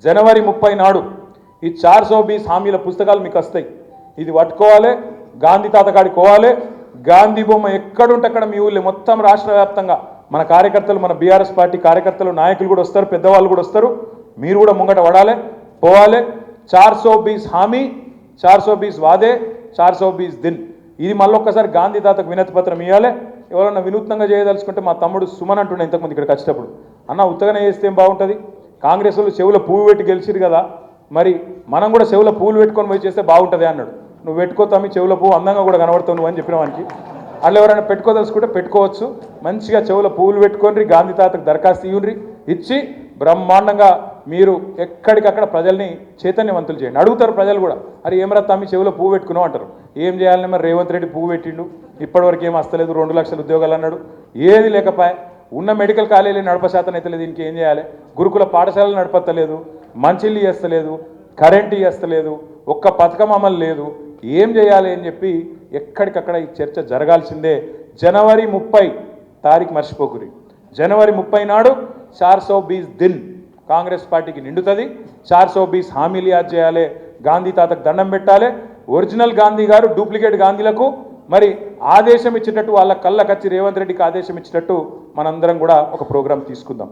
జనవరి 30 నాడు ఈ 420 హామీల పుస్తకాలు మీకు వస్తాయి. ఇది పట్టుకోవాలి, గాంధీ తాత కాడికి పోవాలి. గాంధీ బొమ్మ ఎక్కడుంటే అక్కడ మీ ఊళ్ళో మొత్తం రాష్ట్ర వ్యాప్తంగా మన కార్యకర్తలు, మన బీఆర్ఎస్ పార్టీ కార్యకర్తలు, నాయకులు కూడా వస్తారు, పెద్దవాళ్ళు కూడా వస్తారు. మీరు కూడా ముంగట పడాలి, పోవాలి. 420 హామీ, 420 వాదే, 420 దిన్. ఇది మళ్ళొక్కసారి గాంధీ తాతకు వినతి పత్రం ఇవ్వాలి. ఎవరన్నా వినూత్నంగా చేయదలుచుకుంటే మా తమ్ముడు సుమన్ అంటుండే ఇంతకుముందు ఇక్కడికి వచ్చేటప్పుడు, అన్న ఉత్తగానే చేస్తే ఏం బాగుంటుంది, కాంగ్రెస్ వాళ్ళు చెవులో పువ్వు పెట్టి గెలిచిరు కదా, మరి మనం కూడా చెవులో పువ్వులు పెట్టుకొని పోయి చేస్తే బాగుంటుంది అన్నాడు. నువ్వు పెట్టుకోతామి చెవుల పువ్వు అందంగా కూడా కనబడుతావు నువ్వు అని చెప్పిన వానికి. వాళ్ళు ఎవరైనా పెట్టుకోదలుచుకుంటే పెట్టుకోవచ్చు. మంచిగా చెవుల పువ్వులు పెట్టుకొని గాంధీ తాతకు దరఖాస్తు ఇవ్వండి, ఇచ్చి బ్రహ్మాండంగా మీరు ఎక్కడికక్కడ ప్రజల్ని చైతన్యవంతులు చేయండి. అడుగుతారు ప్రజలు కూడా, అరే ఏమరా తమ్మి చెవులో పువ్వు పెట్టుకున్నావు అంటారు. ఏం చేయాలని మరి రేవంత్ రెడ్డి పువ్వు పెట్టిండు, ఇప్పటివరకు ఏం వస్తలేదు, 2 లక్షల ఉద్యోగాలు అన్నాడు, ఏది లేకపోయా. ఉన్న మెడికల్ కాలేజీలు నడపశాతం అయితే లేదు, ఇంకేం చేయాలి. గురుకుల పాఠశాలలు నడపత్తలేదు, మంచిళ్ళు చేస్తలేదు, కరెంటు చేస్తలేదు, ఒక్క పథకం అమలు లేదు. ఏం చేయాలి అని చెప్పి ఎక్కడికక్కడ ఈ చర్చ జరగాల్సిందే. జనవరి 30 తారీఖు మర్చిపోకురి. జనవరి 30 నాడు 420 దిన్ కాంగ్రెస్ పార్టీకి నిండుతుంది. 420 హామీలు యాద్ చేయాలి, గాంధీ తాతకు దండం పెట్టాలి. ఒరిజినల్ గాంధీ గారు డూప్లికేట్ గాంధీలకు మరి ఆదేశం ఇచ్చేటట్టు, వాళ్ళ కళ్ళకచ్చి రేవంత్ రెడ్డికి ఆదేశం ఇచ్చేటట్టు మనందరం కూడా ఒక ప్రోగ్రాం తీసుకుందాం.